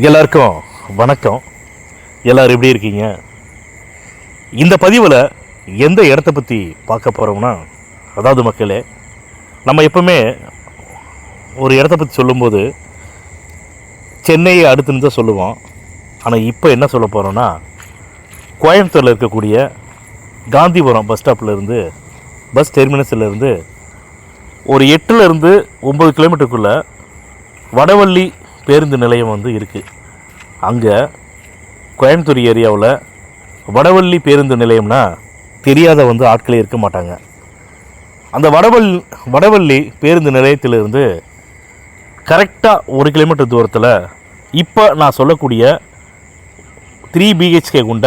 எல்லாருக்கும் வணக்கம். எல்லோரும் எப்படி இருக்கீங்க? இந்த பதிவில் எந்த இடத்த பற்றி பார்க்க போகிறோம்னா, அதாவது மக்களே, நம்ம எப்பவுமே ஒரு இடத்த பற்றி சொல்லும்போது சென்னையை அடுத்துன்னு தான் சொல்லுவோம். ஆனால் இப்போ என்ன சொல்ல போகிறோன்னா, கோயம்புத்தூரில் இருக்கக்கூடிய காந்திபுரம் பஸ் ஸ்டாப்லேருந்து, பஸ் டெர்மினஸ்லேருந்து ஒரு 8லேருந்து 9 கிலோமீட்டருக்குள்ளே வடவள்ளி பேருந்து நிலையம் இருக்குது. அங்கே கோயம்புத்தூர் ஏரியாவில் வடவள்ளி பேருந்து நிலையம்னா தெரியாத ஆட்களே இருக்க மாட்டாங்க. அந்த வடவள்ளி பேருந்து நிலையத்திலிருந்து கரெக்டாக 1 கிலோமீட்டர் தூரத்தில் இப்போ நான் சொல்லக்கூடிய 3 BHK கொண்ட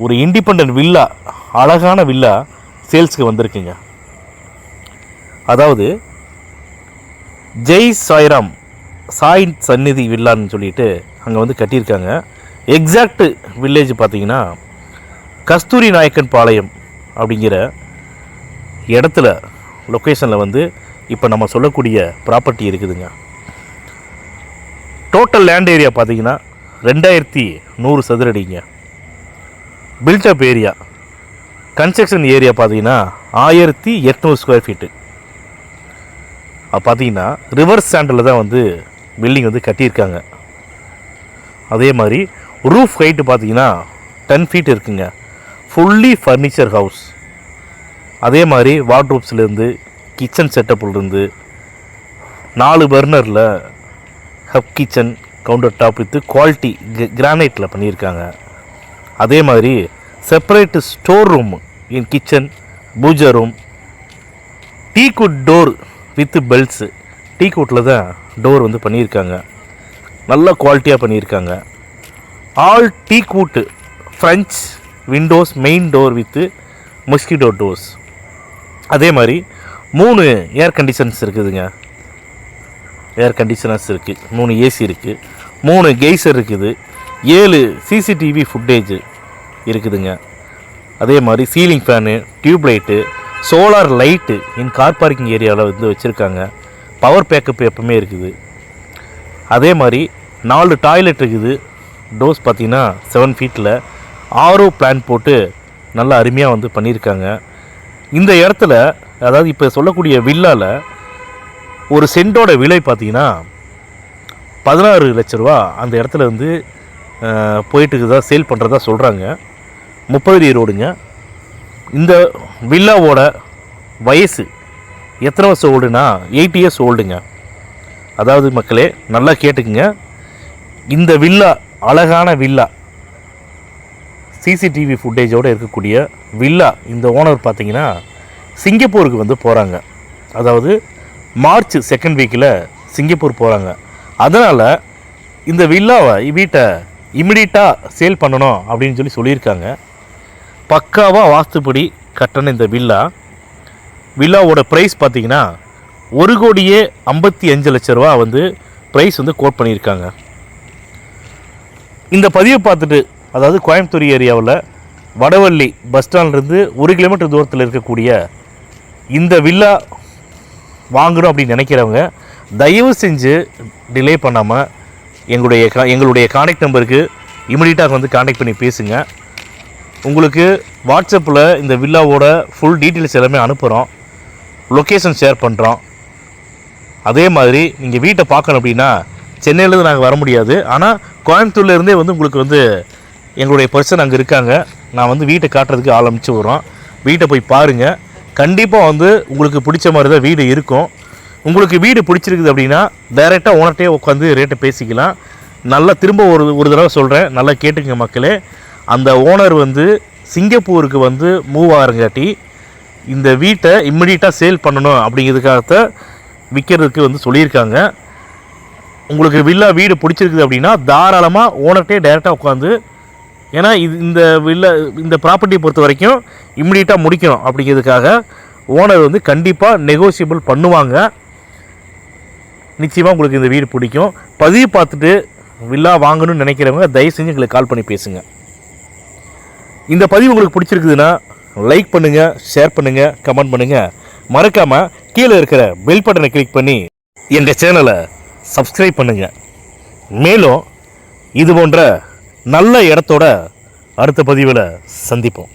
ஒரு இண்டிபெண்டன்ட் வில்லா, அழகான வில்லா சேல்ஸுக்கு வந்திருக்குங்க. அதாவது ஜெய் சாய்ராம் சாய் சந்நிதி வில்லான்னு சொல்லிட்டு அங்கே கட்டியிருக்காங்க. எக்ஸாக்ட் வில்லேஜ் பார்த்திங்கன்னா கஸ்தூரி நாயக்கன் பாளையம் அப்படிங்கிற இடத்துல லொக்கேஷனில் இப்போ நம்ம சொல்லக்கூடிய ப்ராப்பர்ட்டி இருக்குதுங்க. டோட்டல் லேண்ட் ஏரியா பார்த்திங்கன்னா 2100 சதுரடிங்க. பில்டப் ஏரியா, கன்ஸ்ட்ரக்ஷன் ஏரியா பார்த்திங்கன்னா 1800 ஸ்கொயர் ஃபீட்டு. பார்த்திங்கன்னா ரிவர்ஸ் சாண்டில் தான் பில்டிங் கட்டியிருக்காங்க. அதே மாதிரி ரூஃப் ஹைட்டு பார்த்திங்கன்னா 10 ஃபீட் இருக்குங்க. Fully furnished house. அதே மாதிரி வார்ட்ரூப்ஸ்லேருந்து, கிச்சன் செட்டப்லேருந்து 4 பர்னரில் hob kitchen, counter top with quality கிரானைட்டில் பண்ணியிருக்காங்க. அதே மாதிரி separate store room in kitchen, pooja room, teakwood door with belts. டீக்குட்டில் தான் டோர் பண்ணியிருக்காங்க. நல்ல குவாலிட்டியாக பண்ணியிருக்காங்க. All teakwood French windows, main door with mosquito doors. அதே மாதிரி 3 ஏர் கண்டிஷன்ஸ் இருக்குதுங்க. ஏர் கண்டிஷனர்ஸ் இருக்குது, 3 ஏசி இருக்குது, 3 கெய்சர் இருக்குது, 7 CCTV ஃபுட்டேஜ் இருக்குதுங்க. அதே மாதிரி ceiling fan, tube light, solar light இன் கார் பார்க்கிங் ஏரியாவில் வச்சுருக்காங்க. பவர் பேக்கப் எப்பவுமே இருக்குது. அதே மாதிரி 4 டாய்லெட் இருக்குது. டோர்ஸ் பார்த்திங்கன்னா 7 ஃபீட்டில் RO பிளான் போட்டு நல்லா அருமையாக பண்ணியிருக்காங்க. இந்த இடத்துல, அதாவது இப்போ சொல்லக்கூடிய வில்லாவில் ஒரு சென்டோட விலை பார்த்திங்கன்னா 16 லட்ச ரூபா அந்த இடத்துல போயிட்டு தான் சேல் பண்ணுறதா சொல்கிறாங்க. 30 அடி ரோடுங்க. இந்த வில்லாவோட வயசு எத்தனை வருஷம் ஓல்டுனா 8 இயர்ஸ் ஓல்டுங்க. அதாவது மக்களே நல்லா கேட்டுக்குங்க, இந்த வில்லா அழகான வில்லா, CCTV ஃபுட்டேஜோடு இருக்கக்கூடிய வில்லா, இந்த ஓனர் பார்த்திங்கன்னா சிங்கப்பூருக்கு போகிறாங்க. அதாவது மார்ச் 2nd வீக்கில் சிங்கப்பூர் போகிறாங்க. அதனால் இந்த வில்லாவை வீட்டை இமிடியட்டாக சேல் பண்ணணும் அப்படின்னு சொல்லியிருக்காங்க. பக்காவாக வாஸ்துப்படி கட்டண இந்த வில்லாவோட ப்ரைஸ் பார்த்திங்கன்னா 1,55 லட்ச ரூபா ப்ரைஸ் கோட் பண்ணியிருக்காங்க. இந்த பதிவை பார்த்துட்டு, அதாவது கோயம்புத்தூர் ஏரியாவில் வடவள்ளி பஸ் ஸ்டாண்ட்லேருந்து 1 கிலோமீட்டர் தூரத்தில் இருக்கக்கூடிய இந்த வில்லா வாங்கணும் அப்படின்னு நினைக்கிறவங்க தயவு செஞ்சு டிலே பண்ணாமல் எங்களுடைய கான்டாக்ட் நம்பருக்கு இமிடியட்டாக கான்டாக்ட் பண்ணி பேசுங்க. உங்களுக்கு வாட்ஸ்அப்பில் இந்த வில்லாவோட ஃபுல் டீட்டெயில்ஸ் எல்லாமே அனுப்புகிறோம், லொக்கேஷன் ஷேர் பண்ணுறோம். அதே மாதிரி நீங்கள் வீட்டை பார்க்கணும் அப்படின்னா சென்னையிலேருந்து நாங்கள் வர முடியாது. ஆனால் கோயம்புத்தூர்லேருந்தே உங்களுக்கு எங்களுடைய பர்சன் அங்கே இருக்காங்க. நான் வீட்டை காட்டுறதுக்கு ஆள் அனுப்பிச்சி விட்றோம். வீட்டை போய் பாருங்கள். கண்டிப்பாக உங்களுக்கு பிடிச்ச மாதிரி தான் வீடு இருக்கும். உங்களுக்கு வீடு பிடிச்சிருக்குது அப்படின்னா டைரெக்டாக ஓனர்ட்டே உட்காந்து ரேட்டை பேசிக்கலாம். நல்லா திரும்ப ஒரு தடவை சொல்கிறேன், நல்லா கேட்டுங்க மக்களே. அந்த ஓனர் சிங்கப்பூருக்கு மூவ் ஆகிறங்காட்டி இந்த வீட்டை இம்மிடியட்டாக சேல் பண்ணணும் அப்படிங்கிறதுக்காக விற்கிறதுக்கு சொல்லியிருக்காங்க. உங்களுக்கு வீடு பிடிச்சிருக்குது அப்படின்னா தாராளமாக ஓனர்ட்டே டைரெக்டாக உட்காந்து, ஏன்னா இந்த ப்ராப்பர்ட்டியை பொறுத்த வரைக்கும் இம்மிடியட்டாக முடிக்கணும் அப்படிங்கிறதுக்காக ஓனர் கண்டிப்பாக நெகோசியபிள் பண்ணுவாங்க. நிச்சயமாக உங்களுக்கு இந்த வீடு பிடிக்கும். பதிவு பார்த்துட்டு வில்லா வாங்கணும்னு நினைக்கிறவங்க தயவு செஞ்சு எங்களுக்கு கால் பண்ணி பேசுங்க. இந்த பதிவு உங்களுக்கு பிடிச்சிருக்குதுன்னா லைக் பண்ணுங்கள், ஷேர் பண்ணுங்கள், கமெண்ட் பண்ணுங்கள். மறக்காமல் கீழே இருக்கிற பெல் பட்டனை கிளிக் பண்ணி எங்கள் சேனலை சப்ஸ்கிரைப் பண்ணுங்கள். மேலும் இது போன்ற நல்ல இடத்தோட அடுத்த பதிவில் சந்திப்போம்.